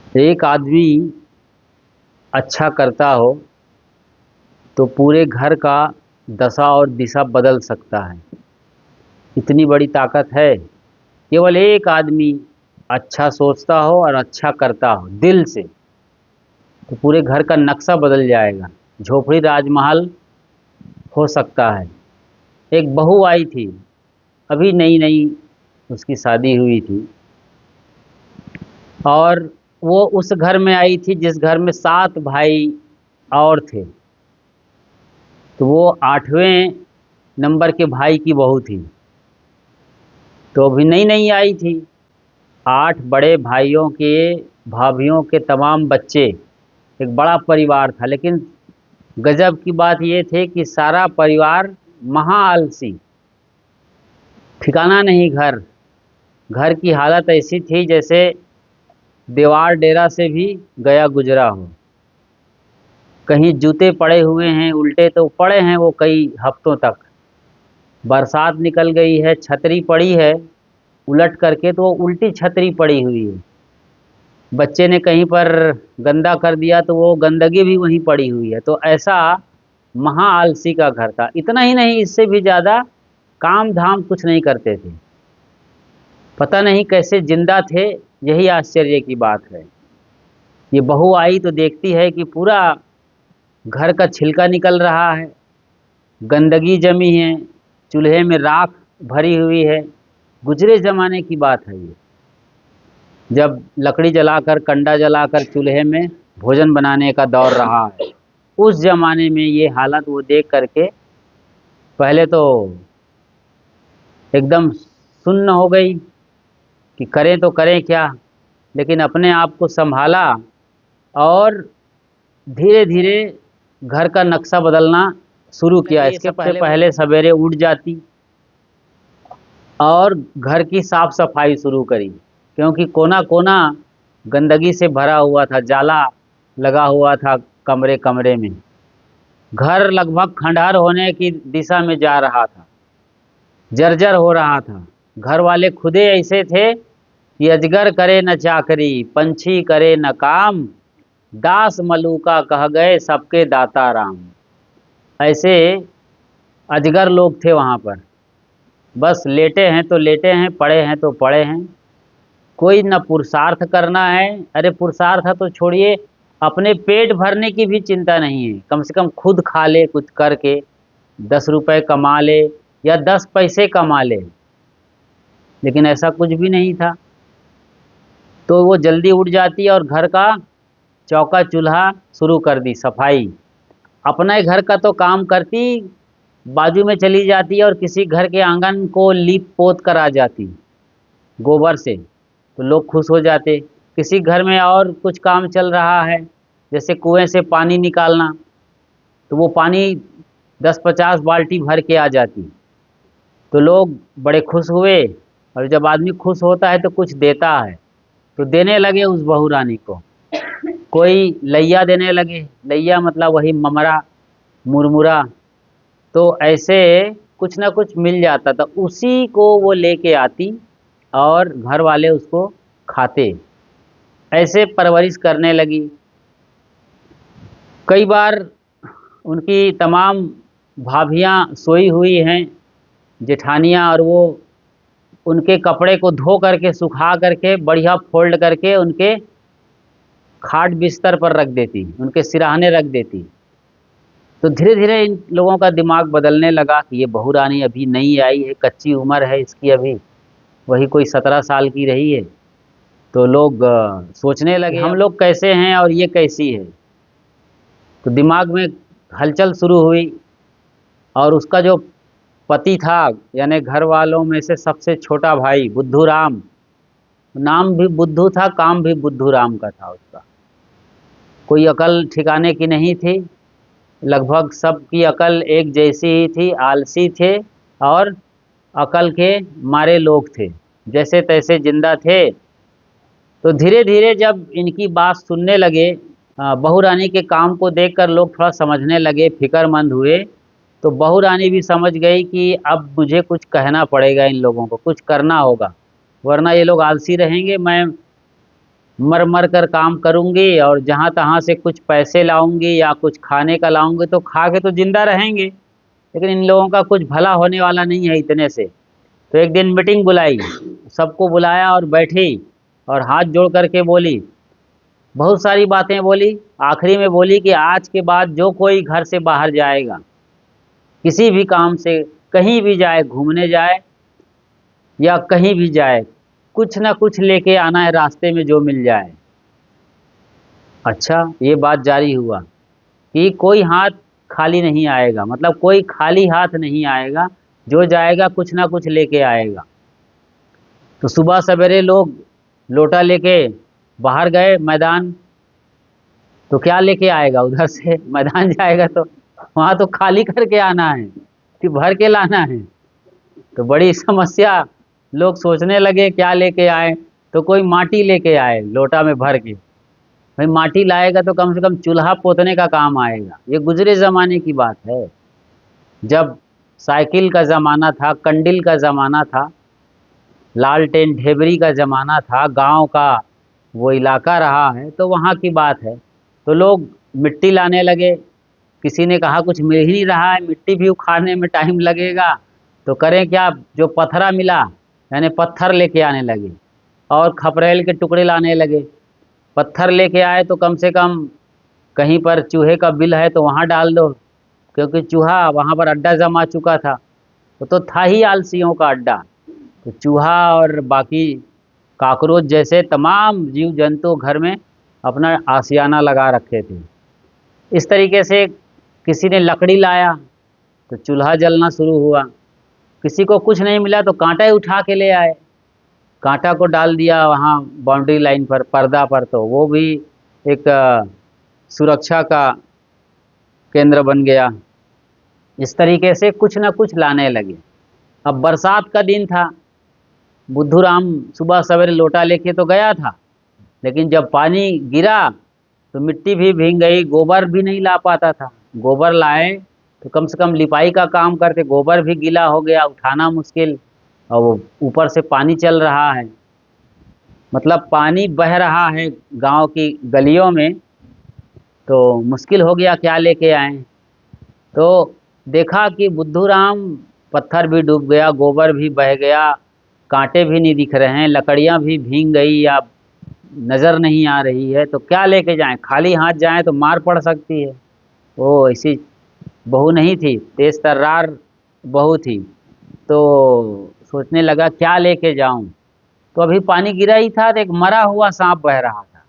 एक आदमी अच्छा करता हो तो पूरे घर का दशा और दिशा बदल सकता है। इतनी बड़ी ताकत है। केवल एक आदमी अच्छा सोचता हो और अच्छा करता हो दिल से, तो पूरे घर का नक्शा बदल जाएगा। झोपड़ी राजमहल हो सकता है। एक बहू आई थी, अभी नई नई उसकी शादी हुई थी, और वो उस घर में आई थी जिस घर में 7 भाई और थे। तो वो 8वें नंबर के भाई की बहू थी। तो अभी नई नई आई थी। 8 बड़े भाइयों के, भाभीियों के तमाम बच्चे, एक बड़ा परिवार था। लेकिन गजब की बात ये थी कि सारा परिवार महा आलसी, ठिकाना नहीं घर। घर की हालत ऐसी थी जैसे दीवार डेरा से भी गया गुजरा हो। कहीं जूते पड़े हुए हैं, उल्टे तो पड़े हैं वो कई हफ्तों तक। बरसात निकल गई है, छतरी पड़ी है उलट करके, तो वो उल्टी छतरी पड़ी हुई है। बच्चे ने कहीं पर गंदा कर दिया तो वो गंदगी भी वहीं पड़ी हुई है। तो ऐसा महा आलसी का घर था। इतना ही नहीं, इससे भी ज़्यादा काम धाम कुछ नहीं करते थे। पता नहीं कैसे जिंदा थे, यही आश्चर्य की बात है। ये बहू आई तो देखती है कि पूरा घर का छिलका निकल रहा है, गंदगी जमी है, चूल्हे में राख भरी हुई है। गुजरे जमाने की बात है ये, जब लकड़ी जलाकर, कंडा जलाकर चूल्हे में भोजन बनाने का दौर रहा है। उस जमाने में ये हालत वो देख करके पहले तो एकदम सुन्न हो गई कि करें तो करें क्या। लेकिन अपने आप को संभाला और धीरे धीरे घर का नक्शा बदलना शुरू किया। इसके सबसे पहले सवेरे उठ जाती और घर की साफ सफाई शुरू करी, क्योंकि कोना कोना गंदगी से भरा हुआ था, जाला लगा हुआ था कमरे कमरे में। घर लगभग खंडहर होने की दिशा में जा रहा था, जर्जर हो रहा था। घर वाले खुदे ऐसे थे कि अजगर करे न चाकरी, पंछी करे न काम, दास मलूका कह गए सबके दाता राम। ऐसे अजगर लोग थे वहाँ पर। बस लेटे हैं तो लेटे हैं, पड़े हैं तो पड़े हैं। कोई न पुरुषार्थ करना है। अरे पुरुषार्थ तो छोड़िए, अपने पेट भरने की भी चिंता नहीं है। कम से कम खुद खा ले कुछ करके, 10 रुपए कमा ले या 10 पैसे कमा ले। लेकिन ऐसा कुछ भी नहीं था। तो वो जल्दी उठ जाती और घर का चौका चूल्हा शुरू कर दी सफाई। अपने घर का तो काम करती, बाजू में चली जाती और किसी घर के आंगन को लीप पोत कर आ जाती गोबर से, तो लोग खुश हो जाते। किसी घर में और कुछ काम चल रहा है, जैसे कुएं से पानी निकालना, तो वो पानी 10-50 बाल्टी भर के आ जाती। तो लोग बड़े खुश हुए। और जब आदमी खुश होता है तो कुछ देता है, तो देने लगे उस बहू रानी को। कोई लैया देने लगे। लैया मतलब वही ममरा, मुरमुरा। तो ऐसे कुछ ना कुछ मिल जाता था, उसी को वो लेके आती और घर वाले उसको खाते। ऐसे परवरिश करने लगी। कई बार उनकी तमाम भाभियाँ सोई हुई हैं, जेठानियाँ, और वो उनके कपड़े को धो करके, सुखा करके, बढ़िया फोल्ड करके उनके खाट बिस्तर पर रख देती, उनके सिरहाने रख देती। तो धीरे धीरे इन लोगों का दिमाग बदलने लगा कि ये बहू रानी अभी नई आई है, कच्ची उम्र है इसकी, अभी वही कोई 17 साल की रही है। तो लोग सोचने लगे हम लोग कैसे हैं और ये कैसी है। तो दिमाग में हलचल शुरू हुई। और उसका जो पति था, यानी घर वालों में से सबसे छोटा भाई बुद्धू राम, नाम भी बुद्धू था, काम भी बुद्धू राम का था उसका। कोई अकल ठिकाने की नहीं थी। लगभग सबकी अकल एक जैसी ही थी, आलसी थे और अकल के मारे लोग थे, जैसे तैसे जिंदा थे। तो धीरे धीरे जब इनकी बात सुनने लगे, बहू रानी के काम को देखकर लोग थोड़ा समझने लगे, फिक्रमंद हुए। तो बहू रानी भी समझ गई कि अब मुझे कुछ कहना पड़ेगा, इन लोगों को कुछ करना होगा, वरना ये लोग आलसी रहेंगे। मैं मर मर कर काम करूंगी और जहाँ तहाँ से कुछ पैसे लाऊंगी या कुछ खाने का लाऊंगी तो खा के तो जिंदा रहेंगे, लेकिन इन लोगों का कुछ भला होने वाला नहीं है इतने से। तो एक दिन मीटिंग बुलाई, सबको बुलाया और बैठी और हाथ जोड़ करके बोली, बहुत सारी बातें बोली। आखिरी में बोली कि आज के बाद जो कोई घर से बाहर जाएगा, किसी भी काम से कहीं भी जाए, घूमने जाए या कहीं भी जाए, कुछ ना कुछ लेके आना है रास्ते में जो मिल जाए। अच्छा, ये बात जारी हुआ कि कोई हाथ खाली नहीं आएगा, मतलब कोई खाली हाथ नहीं आएगा, जो जाएगा कुछ ना कुछ लेके आएगा। तो सुबह सवेरे लोग लोटा लेके बाहर गए मैदान। तो क्या लेके आएगा उधर से? मैदान जाएगा तो वहाँ तो खाली करके आना है, फिर भर के लाना है। तो बड़ी समस्या, लोग सोचने लगे क्या लेके आए। तो कोई माटी लेके आए लोटा में भर के। भाई माटी लाएगा तो कम से कम चूल्हा पोतने का काम आएगा। ये गुजरे ज़माने की बात है, जब साइकिल का ज़माना था, कंडील का ज़माना था, लालटेन ढेबरी का ज़माना था, गांव का वो इलाका रहा है, तो वहाँ की बात है। तो लोग मिट्टी लाने लगे। किसी ने कहा कुछ मिल ही नहीं रहा है, मिट्टी भी उखाड़ने में टाइम लगेगा, तो करें क्या? जो पत्थरा मिला यानी पत्थर लेके आने लगे और खपरेल के टुकड़े लाने लगे। पत्थर लेके आए तो कम से कम कहीं पर चूहे का बिल है तो वहाँ डाल दो, क्योंकि चूहा वहाँ पर अड्डा जमा चुका था। वो तो था ही आलसियों का अड्डा। तो चूहा और बाकी काकरोच जैसे तमाम जीव जंतु घर में अपना आशियाना लगा रखे थे। इस तरीके से किसी ने लकड़ी लाया तो चूल्हा जलना शुरू हुआ। किसी को कुछ नहीं मिला तो कांटा ही उठा के ले आए, कांटा को डाल दिया वहाँ बाउंड्री लाइन पर, पर्दा पर, तो वो भी एक सुरक्षा का केंद्र बन गया। इस तरीके से कुछ ना कुछ लाने लगे। अब बरसात का दिन था, बुद्धूराम सुबह सवेरे लोटा लेके तो गया था, लेकिन जब पानी गिरा तो मिट्टी भी भीग गई, गोबर भी नहीं ला पाता था। गोबर लाए तो कम से कम लिपाई का काम करते, गोबर भी गीला हो गया, उठाना मुश्किल, और वो ऊपर से पानी चल रहा है, मतलब पानी बह रहा है गांव की गलियों में। तो मुश्किल हो गया, क्या लेके आए? तो देखा कि बुद्धूराम पत्थर भी डूब गया, गोबर भी बह गया, कांटे भी नहीं दिख रहे हैं, लकड़ियां भी भीग गई या नज़र नहीं आ रही है, तो क्या लेके जाएं? खाली हाथ जाएं तो मार पड़ सकती है। वो ऐसी बहू नहीं थी, तेज तर्रार बहू थी। तो सोचने लगा क्या लेके जाऊं। तो अभी पानी गिरा ही था तो एक मरा हुआ सांप बह रहा था।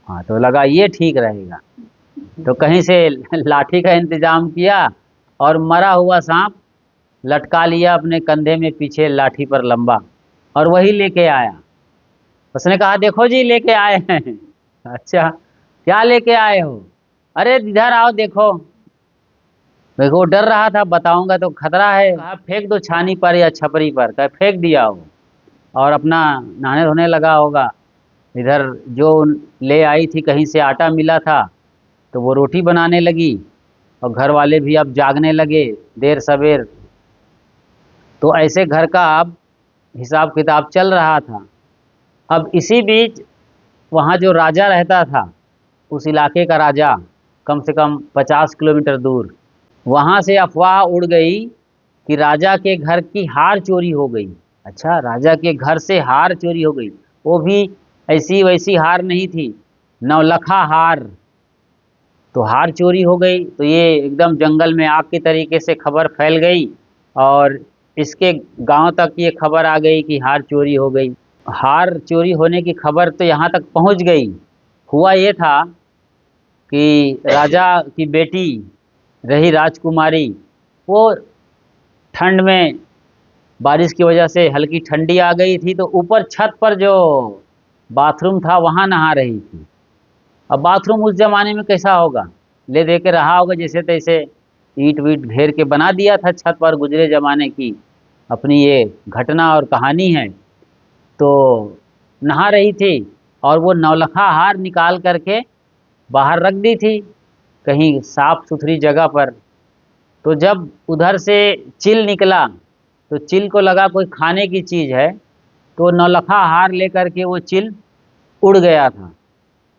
हाँ, तो लगा ये ठीक रहेगा, तो कहीं से लाठी का इंतजाम किया और मरा हुआ सांप लटका लिया अपने कंधे में पीछे लाठी पर लंबा, और वही लेके आया। उसने कहा देखो जी लेके आए हैं। अच्छा, क्या लेके आए हो? अरे इधर आओ देखो। देखो डर रहा था, बताऊंगा तो खतरा है। कहा फेंक दो छानी पर या छपरी पर। कहा फेंक दिया हो और अपना नहाने धोने लगा होगा। इधर जो ले आई थी कहीं से आटा मिला था तो वो रोटी बनाने लगी, और घर वाले भी अब जागने लगे देर सवेर। तो ऐसे घर का अब हिसाब किताब चल रहा था। अब इसी बीच वहाँ जो राजा रहता था, उस इलाके का राजा, कम से कम 50 किलोमीटर दूर, वहाँ से अफवाह उड़ गई कि राजा के घर की हार चोरी हो गई। अच्छा, राजा के घर से हार चोरी हो गई, वो भी ऐसी वैसी हार नहीं थी, नौलखा हार। तो हार चोरी हो गई तो ये एकदम जंगल में आग की तरीके से खबर फैल गई, और इसके गांव तक ये खबर आ गई कि हार चोरी हो गई। हार चोरी होने की खबर तो यहाँ तक पहुँच गई। हुआ ये था कि राजा की बेटी रही राजकुमारी, वो ठंड में बारिश की वजह से हल्की ठंडी आ गई थी, तो ऊपर छत पर जो बाथरूम था वहाँ नहा रही थी। अब बाथरूम उस जमाने में कैसा होगा, ले दे के रहा होगा जैसे तैसे, ईंट वीट घेर के बना दिया था छत पर। गुजरे जमाने की अपनी ये घटना और कहानी है। तो नहा रही थी और वो नौलखा हार निकाल करके बाहर रख दी थी कहीं साफ सुथरी जगह पर। तो जब उधर से चिल निकला तो चिल को लगा कोई खाने की चीज़ है, तो नौलखा हार लेकर के वो चिल उड़ गया था।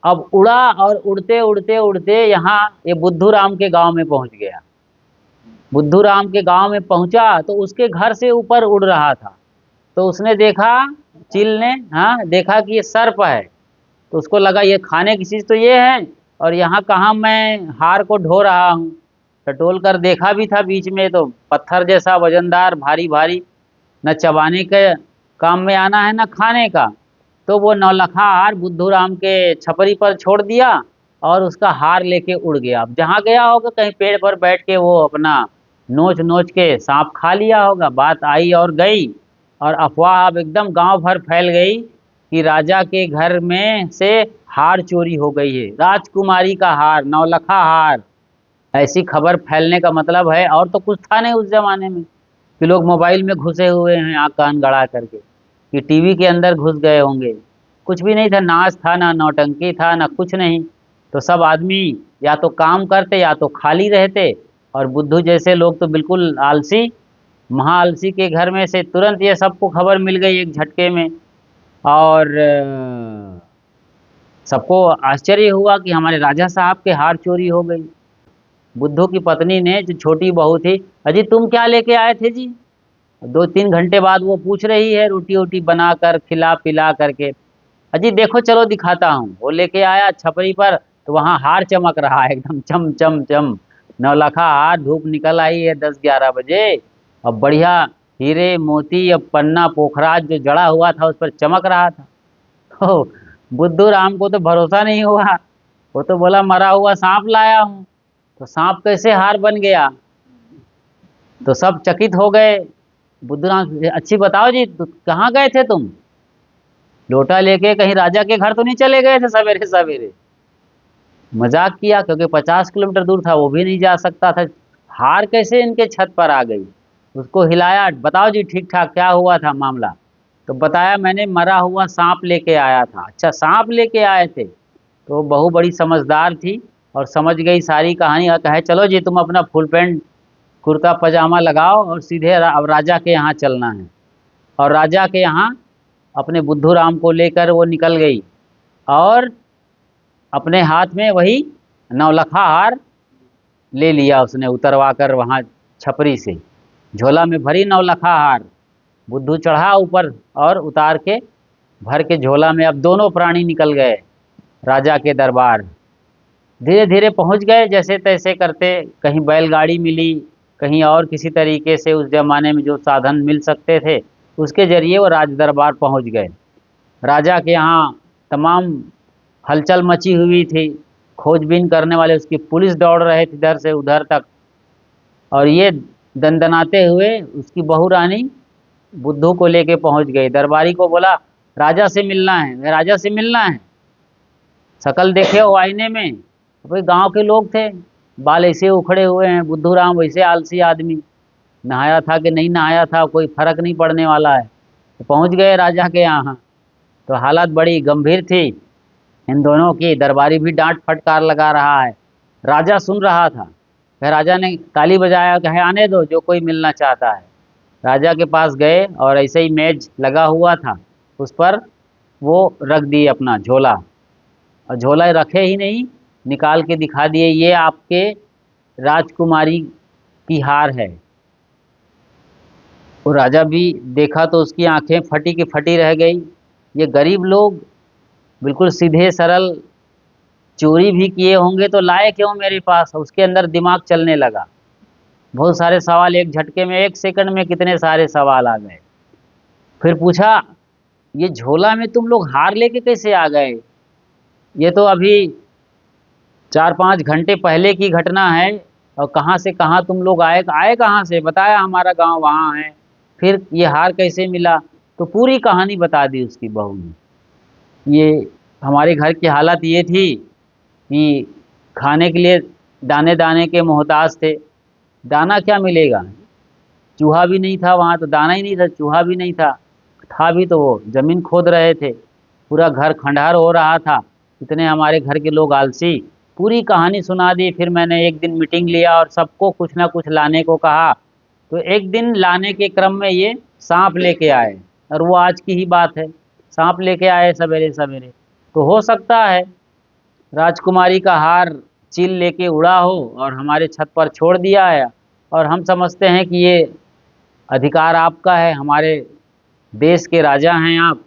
अब उड़ा और उड़ते उड़ते उड़ते यहाँ ये बुद्धू राम के गांव में पहुंच गया। बुद्धू राम के गांव में पहुंचा तो उसके घर से ऊपर उड़ रहा था। तो उसने देखा, चील ने, हाँ, देखा कि ये सर्प है। तो उसको लगा ये खाने की चीज तो ये है, और यहाँ कहाँ मैं हार को ढो रहा हूँ। टटोल कर देखा भी था बीच में, तो पत्थर जैसा वजनदार भारी भारी, न चबाने के काम में आना है न खाने का। तो वो नौलखा हार बुद्धू राम के छपरी पर छोड़ दिया और उसका हार लेके उड़ गया। अब जहाँ गया होगा कहीं पेड़ पर बैठ के वो अपना नोच नोच के सांप खा लिया होगा। बात आई और गई, और अफवाह अब एकदम गांव भर फैल गई कि राजा के घर में से हार चोरी हो गई है, राजकुमारी का हार, नौलखा हार। ऐसी खबर फैलने का मतलब है, और तो कुछ था नहीं उस जमाने में कि लोग मोबाइल में घुसे हुए हैं आँख कान गड़ा करके, कि टीवी के अंदर घुस गए होंगे। कुछ भी नहीं था, नाच था ना, नौटंकी था ना, कुछ नहीं। तो सब आदमी या तो काम करते या तो खाली रहते, और बुद्धू जैसे लोग तो बिल्कुल आलसी, महा आलसी के घर में से तुरंत ये सबको खबर मिल गई एक झटके में। और सबको आश्चर्य हुआ कि हमारे राजा साहब के हार चोरी हो गई। बुद्धू की पत्नी ने, जो छोटी बहू थी, अजी तुम क्या लेके आए थे जी? 2-3 घंटे बाद वो पूछ रही है, रोटी वोटी बना कर खिला पिला करके। अजी देखो चलो दिखाता हूँ। वो लेके आया छपरी पर, तो वहाँ हार चमक रहा है एकदम चम चम चम। नौलखा हार, धूप निकल आई है 10-11 बजे, अब बढ़िया हीरे मोती, अब पन्ना पोखराज जो जड़ा हुआ था उस पर चमक रहा था। तो बुद्धू राम को तो भरोसा नहीं हुआ। वो तो बोला मरा हुआ सांप लाया हूँ। तो सांप कैसे हार बन गया? तो सब चकित हो गए। बुद्धू राम, अच्छी बताओ जी, तो कहाँ गए थे तुम? लोटा लेके कहीं राजा के घर तो नहीं चले गए थे सवेरे सवेरे? मजाक किया, क्योंकि 50 किलोमीटर दूर था, वो भी नहीं जा सकता था। हार कैसे इनके छत पर आ गई? उसको हिलाया, बताओ जी ठीक ठाक क्या हुआ था मामला? तो बताया मैंने मरा हुआ सांप लेके आया था। अच्छा सांप लेके आए थे? तो बहू बड़ी समझदार थी और समझ गई सारी कहानी, और कहे चलो जी तुम अपना फुल पैंट कुर्ता पजामा लगाओ और सीधे अब राजा के यहाँ चलना है। और राजा के यहाँ अपने बुद्धू राम को लेकर वो निकल गई, और अपने हाथ में वही नौलखा हार ले लिया उसने, उतरवा कर वहाँ छपरी से झोला में भरी नौलखा हार। बुद्धू चढ़ा ऊपर और उतार के भर के झोला में। अब दोनों प्राणी निकल गए राजा के दरबार। धीरे धीरे पहुँच गए जैसे तैसे करते, कहीं बैलगाड़ी मिली, कहीं और किसी तरीके से उस जमाने में जो साधन मिल सकते थे उसके जरिए वो राज दरबार पहुँच गए। राजा के यहाँ तमाम हलचल मची हुई थी, खोजबीन करने वाले, उसकी पुलिस दौड़ रहे थे इधर से उधर तक, और ये दंदनाते हुए उसकी बहू रानी बुद्धू को लेके पहुंच गई। दरबारी को बोला राजा से मिलना है, राजा से मिलना है। शकल देखे हो आईने में? भाई गांव के लोग थे, बाल ऐसे उखड़े हुए हैं, बुद्धू राम वैसे आलसी आदमी, नहाया था कि नहीं नहाया था कोई फर्क नहीं पड़ने वाला है। तो पहुंच गए राजा के यहाँ। तो हालत बड़ी गंभीर थी इन दोनों की। दरबारी भी डांट फटकार लगा रहा है, राजा सुन रहा था। फिर राजा ने ताली बजाया, कहे आने दो जो कोई मिलना चाहता है। राजा के पास गए और ऐसे ही मेज लगा हुआ था, उस पर वो रख दिए अपना झोला, और झोला रखे ही नहीं, निकाल के दिखा दिए, ये आपके राजकुमारी की हार है। वो राजा भी देखा तो उसकी आंखें फटी की फटी रह गई। ये गरीब लोग बिल्कुल सीधे सरल, चोरी भी किए होंगे तो लाए क्यों मेरे पास? उसके अंदर दिमाग चलने लगा, बहुत सारे सवाल एक झटके में, 1 सेकंड में कितने सारे सवाल आ गए। फिर पूछा ये झोला में तुम लोग हार लेके कैसे आ गए? ये तो अभी 4-5 घंटे पहले की घटना है, और कहाँ से कहाँ तुम लोग आए? आए कहाँ से? बताया हमारा गांव वहाँ है। फिर ये हार कैसे मिला? तो पूरी कहानी बता दी उसकी बहू ने। ये हमारे घर की हालत ये थी कि खाने के लिए दाने दाने के मोहताज थे। दाना क्या मिलेगा, चूहा भी नहीं था वहाँ, तो दाना ही नहीं था, चूहा भी नहीं था, था भी तो वो ज़मीन खोद रहे थे। पूरा घर खंडहर हो रहा था, इतने हमारे घर के लोग आलसी। पूरी कहानी सुना दी। फिर मैंने एक दिन मीटिंग लिया और सबको कुछ ना कुछ लाने को कहा। तो एक दिन लाने के क्रम में ये सांप लेके आए, और वो आज की ही बात है, सांप लेके आए सवेरे सवेरे। तो हो सकता है राजकुमारी का हार चील लेके उड़ा हो और हमारे छत पर छोड़ दिया है, और हम समझते हैं कि ये अधिकार आपका है, हमारे देश के राजा हैं आप,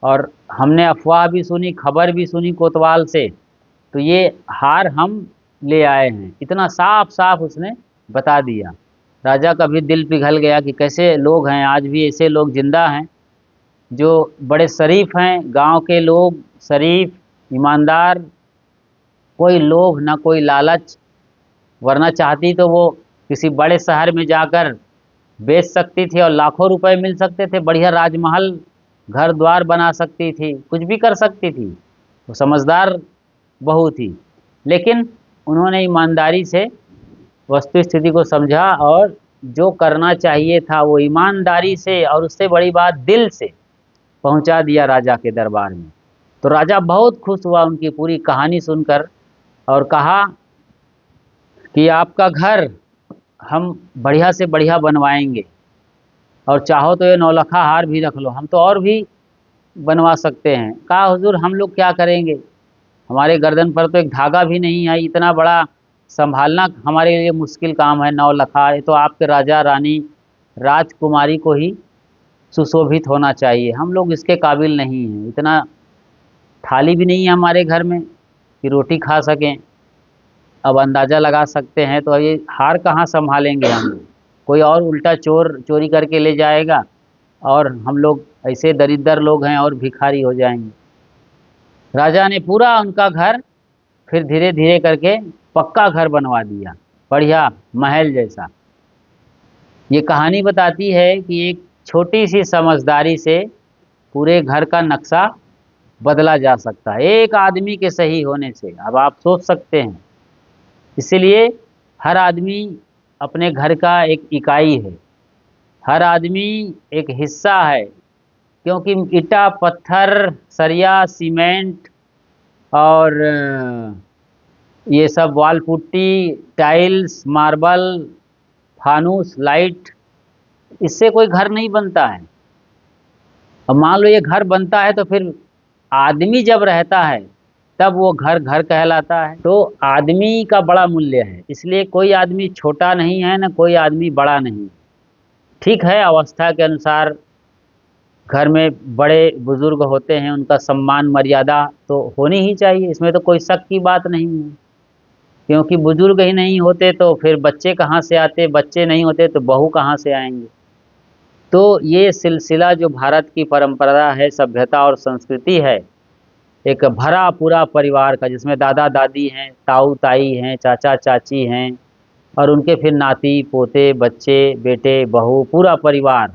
और हमने अफवाह भी सुनी, खबर भी सुनी कोतवाल से, तो ये हार हम ले आए हैं। इतना साफ साफ उसने बता दिया। राजा का भी दिल पिघल गया कि कैसे लोग हैं, आज भी ऐसे लोग जिंदा हैं जो बड़े शरीफ हैं, गांव के लोग शरीफ, ईमानदार, कोई लोभ ना कोई लालच, वरना चाहती तो वो किसी बड़े शहर में जाकर बेच सकती थी और लाखों रुपए मिल सकते थे, बढ़िया राजमहल घर द्वार बना सकती थी, कुछ भी कर सकती थी। वो समझदार बहू थी, लेकिन उन्होंने ईमानदारी से वस्तु स्थिति को समझा और जो करना चाहिए था वो ईमानदारी से, और उससे बड़ी बात दिल से पहुंचा दिया राजा के दरबार में। तो राजा बहुत खुश हुआ उनकी पूरी कहानी सुनकर और कहा कि आपका घर हम बढ़िया से बढ़िया बनवाएंगे, और चाहो तो ये नौलखा हार भी रख लो, हम तो और भी बनवा सकते हैं। कहा हुजूर हम लोग क्या करेंगे, हमारे गर्दन पर तो एक धागा भी नहीं है, इतना बड़ा संभालना हमारे लिए मुश्किल काम है। नौलखा, ये तो आपके राजा रानी राजकुमारी को ही सुशोभित होना चाहिए, हम लोग इसके काबिल नहीं हैं, इतना थाली भी नहीं है हमारे घर में कि रोटी खा सकें। अब अंदाज़ा लगा सकते हैं, तो ये हार कहाँ संभालेंगे हम लोग, कोई और उल्टा चोरी करके ले जाएगा और हम लोग ऐसे दरिद्र लोग हैं और भिखारी हो जाएंगे। राजा ने पूरा उनका घर फिर धीरे धीरे करके पक्का घर बनवा दिया, बढ़िया महल जैसा। ये कहानी बताती है कि एक छोटी सी समझदारी से पूरे घर का नक्शा बदला जा सकता है, एक आदमी के सही होने से। अब आप सोच सकते हैं, इसीलिए हर आदमी अपने घर का एक इकाई है, हर आदमी एक हिस्सा है, क्योंकि ईटा पत्थर सरिया सीमेंट और ये सब वाल पुट्टी टाइल्स मार्बल फानूस लाइट, इससे कोई घर नहीं बनता है। अब मान लो ये घर बनता है तो फिर आदमी जब रहता है तब वो घर घर कहलाता है। तो आदमी का बड़ा मूल्य है, इसलिए कोई आदमी छोटा नहीं है ना कोई आदमी बड़ा नहीं। ठीक है, अवस्था के अनुसार घर में बड़े बुजुर्ग होते हैं, उनका सम्मान मर्यादा तो होनी ही चाहिए, इसमें तो कोई शक की बात नहीं है, क्योंकि बुजुर्ग ही नहीं होते तो फिर बच्चे कहाँ से आते, बच्चे नहीं होते तो बहू कहाँ से आएंगे। तो ये सिलसिला जो भारत की परंपरा है, सभ्यता और संस्कृति है, एक भरा पूरा परिवार का, जिसमें दादा दादी हैं, ताऊ ताई हैं, चाचा चाची हैं, और उनके फिर नाती पोते बच्चे बेटे बहू, पूरा परिवार,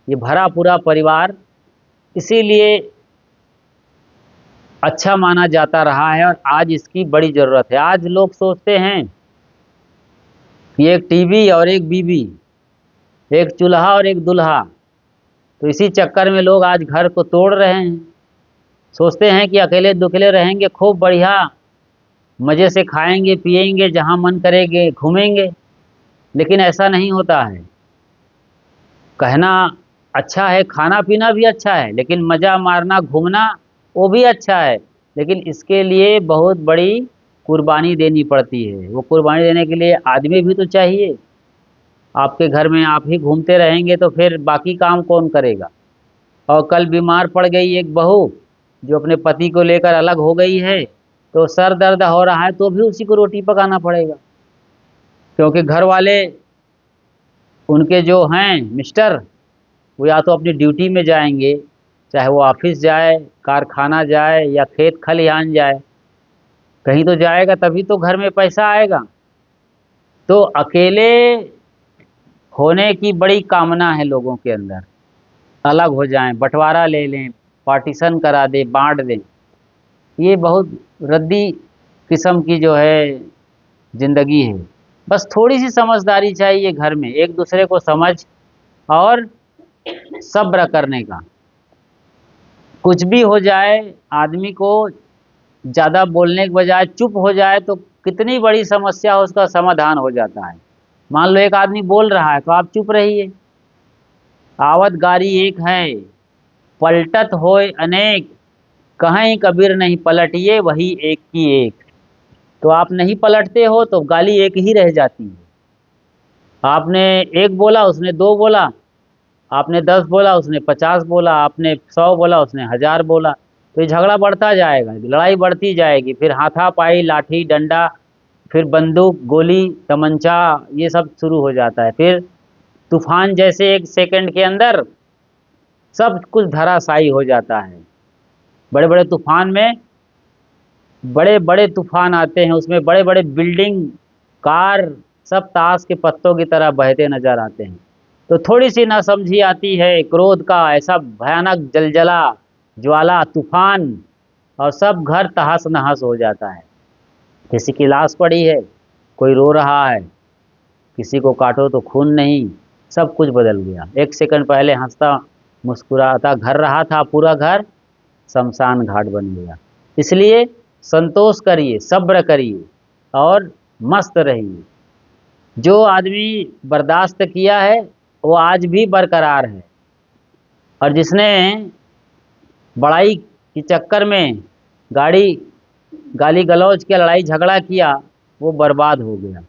ये भरा पूरा परिवार इसीलिए अच्छा माना जाता रहा है और आज इसकी बड़ी ज़रूरत है। आज लोग सोचते हैं कि एक टीवी और एक बीबी, एक चूल्हा और एक दूल्हा, तो इसी चक्कर में लोग आज घर को तोड़ रहे हैं। सोचते हैं कि अकेले दुकेले रहेंगे, खूब बढ़िया मज़े से खाएंगे पिएंगे, जहाँ मन करेंगे घूमेंगे, लेकिन ऐसा नहीं होता है। कहना अच्छा है, खाना पीना भी अच्छा है, लेकिन मज़ा मारना घूमना वो भी अच्छा है, लेकिन इसके लिए बहुत बड़ी कुर्बानी देनी पड़ती है। वो कुर्बानी देने के लिए आदमी भी तो चाहिए। आपके घर में आप ही घूमते रहेंगे तो फिर बाकी काम कौन करेगा। और कल बीमार पड़ गई एक बहू जो अपने पति को लेकर अलग हो गई है, तो सर दर्द हो रहा है तो भी उसी को रोटी पकाना पड़ेगा, क्योंकि घर वाले उनके जो हैं मिस्टर, वो या तो अपनी ड्यूटी में जाएंगे, चाहे वो ऑफिस जाए, कारखाना जाए या खेत खलिहान जाए, कहीं तो जाएगा, तभी तो घर में पैसा आएगा। तो अकेले होने की बड़ी कामना है लोगों के अंदर, अलग हो जाएं, बंटवारा ले लें, पार्टीशन करा दें, बांट दें। ये बहुत रद्दी किस्म की जो है ज़िंदगी है। बस थोड़ी सी समझदारी चाहिए घर में, एक दूसरे को समझ और सब्र करने का। कुछ भी हो जाए, आदमी को ज़्यादा बोलने के बजाय चुप हो जाए तो कितनी बड़ी समस्या हो उसका समाधान हो जाता है। मान लो एक आदमी बोल रहा है तो आप चुप रहिए। आवत गारी एक है, पलटत होय अनेक, कहीं कबीर नहीं पलटिए वही एक की एक। तो आप नहीं पलटते हो तो गाली एक ही रह जाती है। आपने एक बोला, उसने दो बोला, आपने 10 बोला, उसने 50 बोला, आपने 100 बोला, उसने 1000 बोला। तो ये झगड़ा बढ़ता जाएगा, लड़ाई बढ़ती जाएगी, फिर हाथापाई, लाठी डंडा, फिर बंदूक गोली तमंचा, ये सब शुरू हो जाता है। फिर तूफान जैसे 1 सेकंड के अंदर सब कुछ धराशायी हो जाता है। बड़े बड़े तूफान में, बड़े बड़े तूफान आते हैं, उसमें बड़े बड़े बिल्डिंग, कार, सब ताश के पत्तों की तरह बहते नजर आते हैं। तो थोड़ी सी नासमझी आती है, क्रोध का ऐसा भयानक जलजला, ज्वाला, तूफान, और सब घर तहस नहस हो जाता है। किसी की लाश पड़ी है, कोई रो रहा है, किसी को काटो तो खून नहीं, सब कुछ बदल गया। 1 सेकंड पहले हंसता मुस्कुराता घर रहा था, पूरा घर शमशान घाट बन गया। इसलिए संतोष करिए, सब्र करिए और मस्त रहिए। जो आदमी बर्दाश्त किया है वो आज भी बरकरार है, और जिसने बड़ाई के चक्कर में गाड़ी गाली गलौज के लड़ाई झगड़ा किया वो बर्बाद हो गया।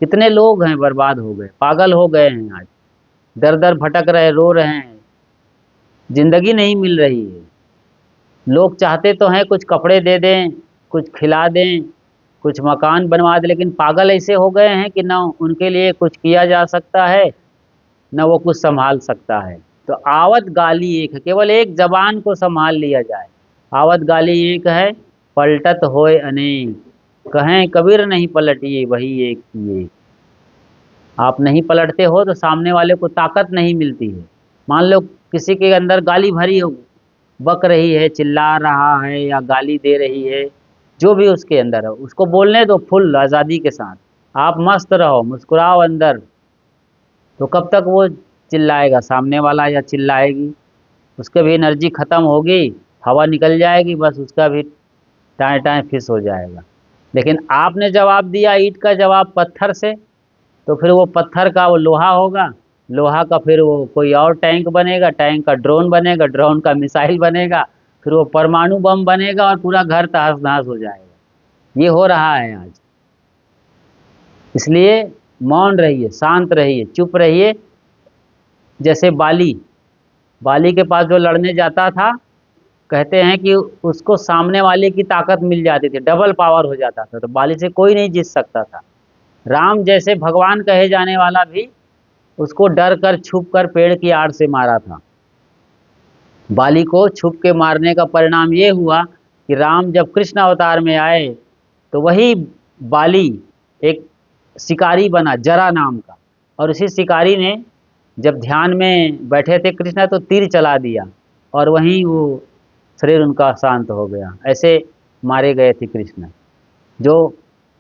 कितने लोग हैं बर्बाद हो गए, पागल हो गए हैं, आज दर दर भटक रहे, रो रहे हैं, जिंदगी नहीं मिल रही है। लोग चाहते तो हैं कुछ कपड़े दे दें, कुछ खिला दें, कुछ मकान बनवा दें, लेकिन पागल ऐसे हो गए हैं कि ना उनके लिए कुछ किया जा सकता है, न वो कुछ संभाल सकता है। तो आवत गाली एक है, केवल एक जबान को संभाल लिया जाए। आवत गाली एक है, पलटत होए अनेक, कहें कबीर नहीं पलटिए वही एक की एक। आप नहीं पलटते हो तो सामने वाले को ताकत नहीं मिलती है। मान लो किसी के अंदर गाली भरी हो, बक रही है, चिल्ला रहा है या गाली दे रही है, जो भी उसके अंदर है उसको बोलने दो फुल आज़ादी के साथ। आप मस्त रहो, मुस्कुराओ अंदर, तो कब तक वो चिल्लाएगा सामने वाला या चिल्लाएगी? उसके भी एनर्जी ख़त्म होगी, हवा निकल जाएगी, बस उसका भी टाएं टाएं फिस हो जाएगा। लेकिन आपने जवाब दिया ईंट का जवाब पत्थर से, तो फिर वो पत्थर का वो लोहा होगा, लोहा का फिर वो कोई और टैंक बनेगा, टैंक का ड्रोन बनेगा, ड्रोन का मिसाइल बनेगा, फिर वो परमाणु बम बनेगा और पूरा घर तहस नहस हो जाएगा। ये हो रहा है आज। इसलिए मौन रहिए, शांत रहिए, चुप रहिए। जैसे बाली, बाली के पास जो लड़ने जाता था, कहते हैं कि उसको सामने वाले की ताकत मिल जाती थी, डबल पावर हो जाता था, तो बाली से कोई नहीं जीत सकता था। राम जैसे भगवान कहे जाने वाला भी उसको डर कर छुप कर पेड़ की आड़ से मारा था। बाली को छुप के मारने का परिणाम ये हुआ कि राम जब कृष्ण अवतार में आए तो वही बाली एक शिकारी बना, जरा नाम का, और उसी शिकारी ने जब ध्यान में बैठे थे कृष्ण तो तीर चला दिया और वहीं वो शरीर उनका शांत हो गया। ऐसे मारे गए थे कृष्ण, जो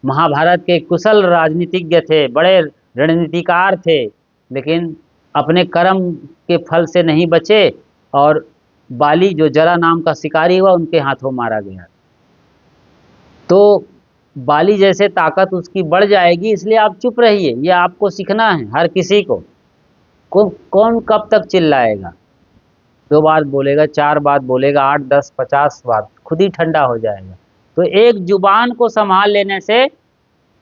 महाभारत के कुशल राजनीतिज्ञ थे, बड़े रणनीतिकार थे, लेकिन अपने कर्म के फल से नहीं बचे, और बाली जो जरा नाम का शिकारी हुआ उनके हाथों मारा गया। तो बाली जैसे ताकत उसकी बढ़ जाएगी, इसलिए आप चुप रहिए। ये आपको सीखना है हर किसी को। कौन कब तक चिल्लाएगा? 2 बात बोलेगा, 4 बात बोलेगा, 8, 10, 50 बात, खुद ही ठंडा हो जाएगा। तो एक जुबान को संभाल लेने से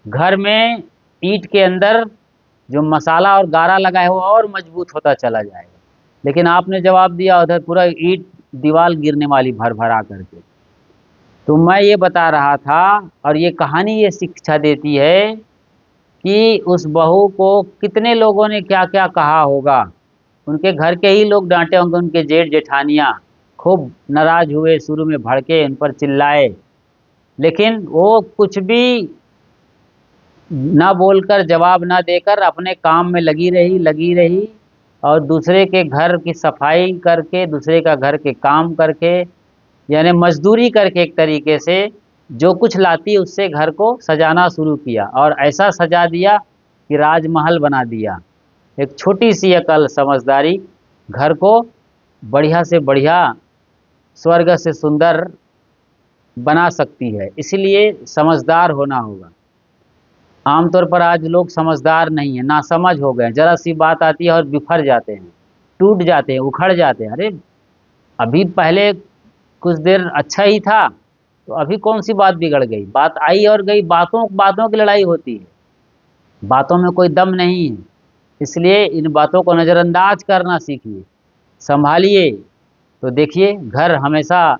घर में ईंट के अंदर जो मसाला और गारा लगा है वो और मजबूत होता चला जाएगा। लेकिन आपने जवाब दिया उधर पूरा ईंट दीवार गिरने वाली भर भरा करके। तो मैं ये बता रहा था, और ये कहानी ये शिक्षा देती है कि उस बहू को कितने लोगों ने क्या क्या कहा होगा। उनके घर के ही लोग डांटे होंगे, उनके जेठ जेठानियाँ खूब नाराज हुए, शुरू में भड़के, उन पर चिल्लाए, लेकिन वो कुछ भी ना बोलकर, जवाब ना देकर अपने काम में लगी रही, और दूसरे के घर की सफाई करके, दूसरे का घर के काम करके, यानी मजदूरी करके एक तरीके से जो कुछ लाती उससे घर को सजाना शुरू किया, और ऐसा सजा दिया कि राजमहल बना दिया। एक छोटी सी अकल, समझदारी घर को बढ़िया से बढ़िया, स्वर्ग से सुंदर बना सकती है। इसलिए समझदार होना होगा। आमतौर पर आज लोग समझदार नहीं है, नासमझ हो गए, जरा सी बात आती है और बिफर जाते हैं, टूट जाते हैं, उखड़ जाते हैं। अरे अभी पहले कुछ देर अच्छा ही था, तो अभी कौन सी बात बिगड़ गई? बात आई और गई, बातों बातों की लड़ाई होती है, बातों में कोई दम नहीं है। इसलिए इन बातों को नज़रअंदाज करना सीखिए, संभालिए, तो देखिए घर हमेशा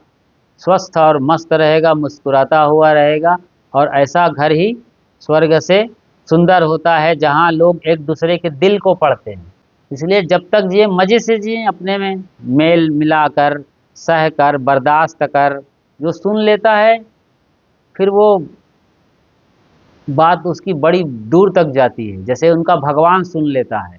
स्वस्थ और मस्त रहेगा, मुस्कुराता हुआ रहेगा। और ऐसा घर ही स्वर्ग से सुंदर होता है, जहाँ लोग एक दूसरे के दिल को पढ़ते हैं। इसलिए जब तक जिए मज़े से जिए, अपने में मेल मिलाकर, सह कर, बर्दाश्त कर। जो सुन लेता है फिर वो बात उसकी बड़ी दूर तक जाती है, जैसे उनका भगवान सुन लेता है।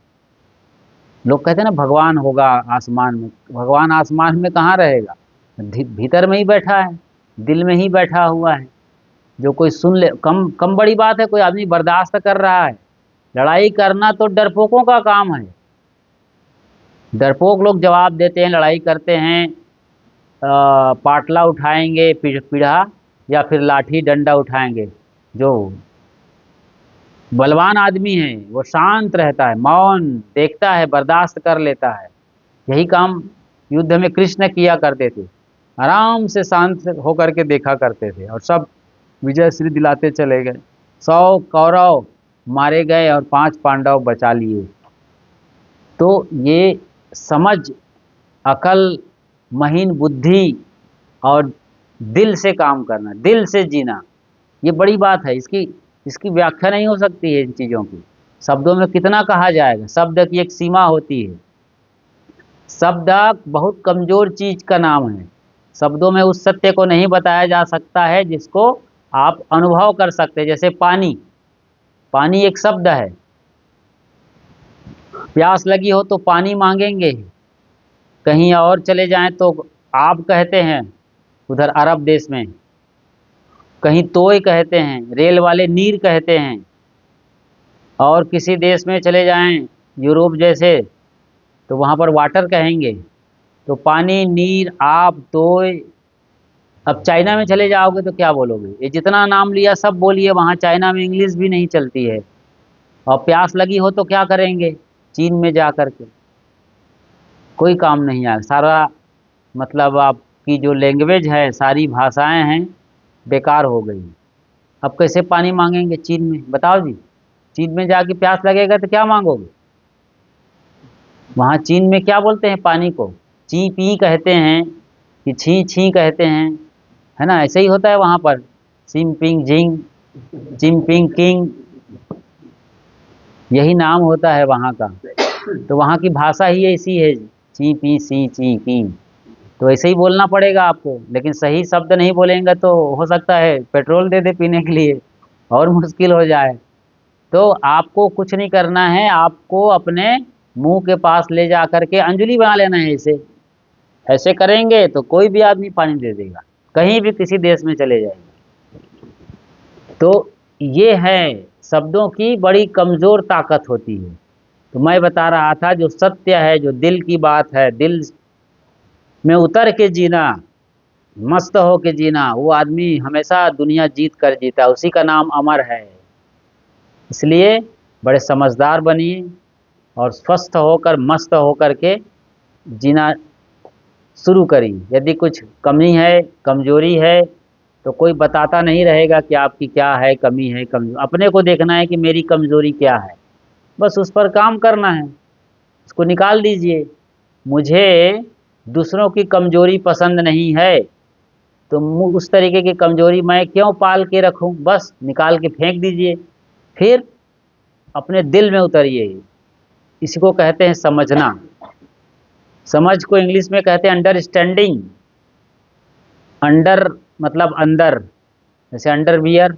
लोग कहते हैं ना भगवान होगा आसमान में, भगवान आसमान में कहाँ रहेगा? भीतर में ही बैठा है, दिल में ही बैठा हुआ है। जो कोई सुन ले, कम कम बड़ी बात है, कोई आदमी बर्दाश्त कर रहा है। लड़ाई करना तो डरपोकों का काम है। डरपोक लोग जवाब देते हैं, लड़ाई करते हैं, पाटला उठाएंगे, पीढ़ा या फिर लाठी डंडा उठाएंगे। जो बलवान आदमी है वो शांत रहता है, मौन देखता है, बर्दाश्त कर लेता है। यही काम युद्ध में कृष्ण किया करते थे, आराम से शांत होकर के देखा करते थे, और सब विजय श्री दिलाते चले गए। 100 कौरव मारे गए और 5 पांडव बचा लिए। तो ये समझ, अकल, महीन बुद्धि और दिल से काम करना, दिल से जीना, ये बड़ी बात है। इसकी इसकी व्याख्या नहीं हो सकती है इन चीज़ों की। शब्दों में कितना कहा जाएगा? शब्द की एक सीमा होती है। शब्द बहुत कमज़ोर चीज़ का नाम है। शब्दों में उस सत्य को नहीं बताया जा सकता है जिसको आप अनुभव कर सकते हैं। जैसे पानी, पानी एक शब्द है। प्यास लगी हो तो पानी मांगेंगे, कहीं और चले जाएं तो आप कहते हैं, उधर अरब देश में कहीं तोय कहते हैं, रेल वाले नीर कहते हैं। और किसी देश में चले जाएं, यूरोप जैसे, तो वहाँ पर वाटर कहेंगे। तो पानी, नीर, आप, तोय। अब चाइना में चले जाओगे तो क्या बोलोगे? ये जितना नाम लिया सब बोलिए, वहाँ चाइना में इंग्लिश भी नहीं चलती है। और प्यास लगी हो तो क्या करेंगे? चीन में जा कर के कोई काम नहीं आया, सारा मतलब आपकी जो लैंग्वेज है, सारी भाषाएं हैं, बेकार हो गई। अब कैसे पानी मांगेंगे चीन में? बताओ जी। चीन में जाके प्यास लगेगा तो क्या मांगोगे? वहाँ चीन में क्या बोलते हैं पानी को? ची पी कहते हैं कि छी छी कहते हैं, है ना? ऐसे ही होता है वहाँ पर, सिम पिंग जिंग, चिम पिंग किंग, यही नाम होता है वहाँ का। तो वहाँ की भाषा ही ऐसी है, ची पी सी ची की। तो ऐसे ही बोलना पड़ेगा आपको, लेकिन सही शब्द नहीं बोलेंगे तो हो सकता है पेट्रोल दे दे पीने के लिए, और मुश्किल हो जाए। तो आपको कुछ नहीं करना है, आपको अपने मुंह के पास ले जा कर के अंजलि बना लेना है। ऐसे ऐसे करेंगे तो कोई भी आदमी पानी दे देगा, कहीं भी किसी देश में चले जाएंगे। तो ये है, शब्दों की बड़ी कमज़ोर ताकत होती है। तो मैं बता रहा था, जो सत्य है, जो दिल की बात है, दिल में उतर के जीना, मस्त हो के जीना, वो आदमी हमेशा दुनिया जीत कर जीता, उसी का नाम अमर है। इसलिए बड़े समझदार बनिए और स्वस्थ होकर, मस्त होकर के जीना शुरू करिए। यदि कुछ कमी है, कमजोरी है, तो कोई बताता नहीं रहेगा कि आपकी क्या है, कमी है, कमजोरी। अपने को देखना है कि मेरी कमजोरी क्या है, बस उस पर काम करना है, उसको निकाल दीजिए। मुझे दूसरों की कमजोरी पसंद नहीं है, तो उस तरीके की कमजोरी मैं क्यों पाल के रखूं? बस निकाल के फेंक दीजिए। फिर अपने दिल में उतरिए। इसी को कहते हैं समझना। समझ को इंग्लिश में कहते हैं अंडरस्टैंडिंग। अंडर मतलब अंदर, जैसे अंडरवियर,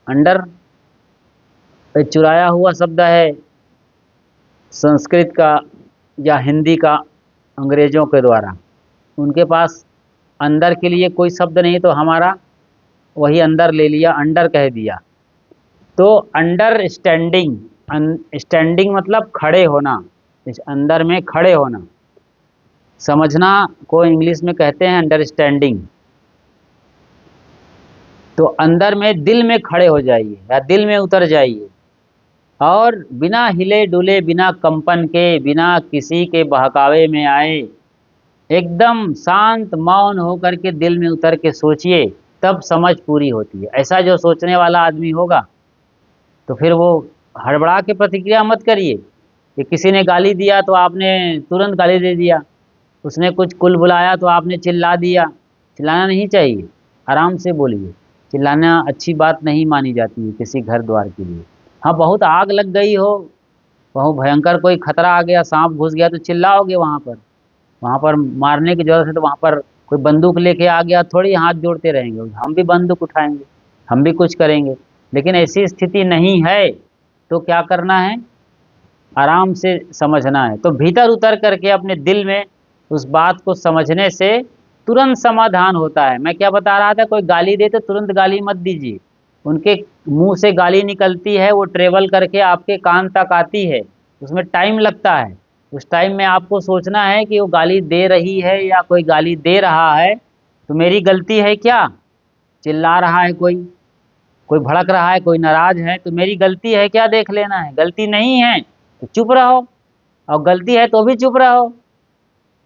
अंडर एक चुराया हुआ शब्द है संस्कृत का या हिंदी का, अंग्रेजों के द्वारा। उनके पास अंदर के लिए कोई शब्द नहीं, तो हमारा वही अंदर ले लिया, अंडर कह दिया। तो अंडरस्टैंडिंग, स्टैंडिंग मतलब खड़े होना, इस अंदर में खड़े होना। समझना को इंग्लिश में कहते हैं अंडरस्टैंडिंग। तो अंदर में, दिल में खड़े हो जाइए या दिल में उतर जाइए, और बिना हिले डुले, बिना कंपन के, बिना किसी के बहकावे में आए, एकदम शांत मौन होकर के दिल में उतर के सोचिए, तब समझ पूरी होती है। ऐसा जो सोचने वाला आदमी होगा तो फिर वो हड़बड़ा के प्रतिक्रिया मत करिए कि किसी ने गाली दिया तो आपने तुरंत गाली दे दिया, उसने कुछ कुल बुलाया तो आपने चिल्ला दिया। चिल्लाना नहीं चाहिए, आराम से बोलिए। चिल्लाना अच्छी बात नहीं मानी जाती है किसी घर द्वार के लिए। हाँ, बहुत आग लग गई हो, बहुत भयंकर कोई खतरा आ गया, सांप घुस गया तो चिल्लाओगे वहाँ पर मारने की जरूरत है तो वहाँ पर कोई बंदूक लेके आ गया, थोड़ी हाथ जोड़ते रहेंगे, हम भी बंदूक उठाएंगे, हम भी कुछ करेंगे। लेकिन ऐसी स्थिति नहीं है तो क्या करना है, आराम से समझना है। तो भीतर उतर करके अपने दिल में उस बात को समझने से तुरंत समाधान होता है। मैं क्या बता रहा था, कोई गाली दे तो तुरंत गाली मत दीजिए। उनके मुंह से गाली निकलती है, वो ट्रेवल करके आपके कान तक आती है, उसमें टाइम लगता है। उस टाइम में आपको सोचना है कि वो गाली दे रही है या कोई गाली दे रहा है तो मेरी गलती है क्या, चिल्ला रहा है कोई, कोई भड़क रहा है, कोई नाराज है तो मेरी गलती है क्या, देख लेना है। गलती नहीं है तो चुप रहो, और गलती है तो भी चुप रहो।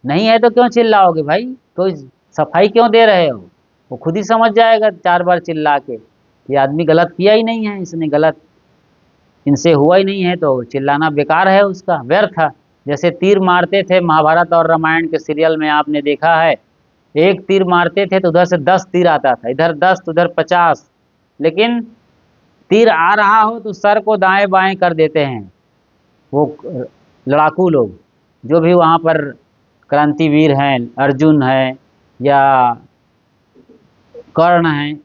नहीं है तो क्यों चिल्लाओगे भाई, तो सफाई क्यों दे रहे हो, वो खुद ही समझ जाएगा 4 बार चिल्ला के, ये आदमी गलत किया ही नहीं है, इसने गलत इनसे हुआ ही नहीं है, तो चिल्लाना बेकार है, उसका व्यर्थ है। जैसे तीर मारते थे महाभारत और रामायण के सीरियल में, आपने देखा है, एक तीर मारते थे तो उधर से 10 तीर आता था, इधर 10 तो उधर 50। लेकिन तीर आ रहा हो तो सर को दाएं बाएं कर देते हैं वो लड़ाकू लोग, जो भी वहाँ पर क्रांतिवीर हैं, अर्जुन है या कर्ण हैं,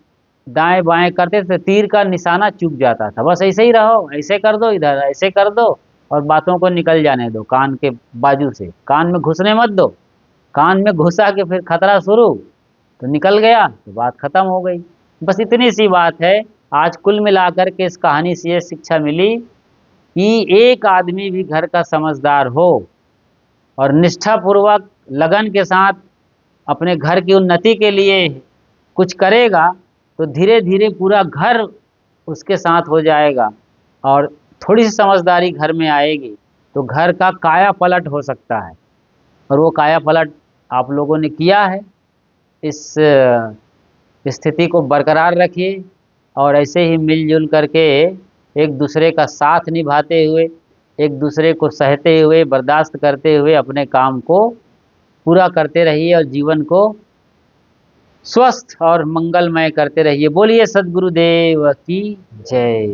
दाएं बाएं करते थे, तीर का निशाना चूक जाता था। बस ऐसे ही रहो, ऐसे कर दो, इधर ऐसे कर दो और बातों को निकल जाने दो कान के बाजू से, कान में घुसने मत दो। कान में घुसा के फिर खतरा शुरू, तो निकल गया तो बात खत्म हो गई। बस इतनी सी बात है। आज कुल मिलाकर के इस कहानी से ये शिक्षा मिली कि एक आदमी भी घर का समझदार हो और निष्ठापूर्वक लगन के साथ अपने घर की उन्नति के लिए कुछ करेगा तो धीरे धीरे पूरा घर उसके साथ हो जाएगा, और थोड़ी सी समझदारी घर में आएगी तो घर का काया पलट हो सकता है। और वो काया पलट आप लोगों ने किया है। इस स्थिति को बरकरार रखिए और ऐसे ही मिलजुल करके एक दूसरे का साथ निभाते हुए, एक दूसरे को सहते हुए, बर्दाश्त करते हुए अपने काम को पूरा करते रहिए और जीवन को स्वस्थ और मंगलमय करते रहिए। बोलिए सद्गुरुदेव की जय।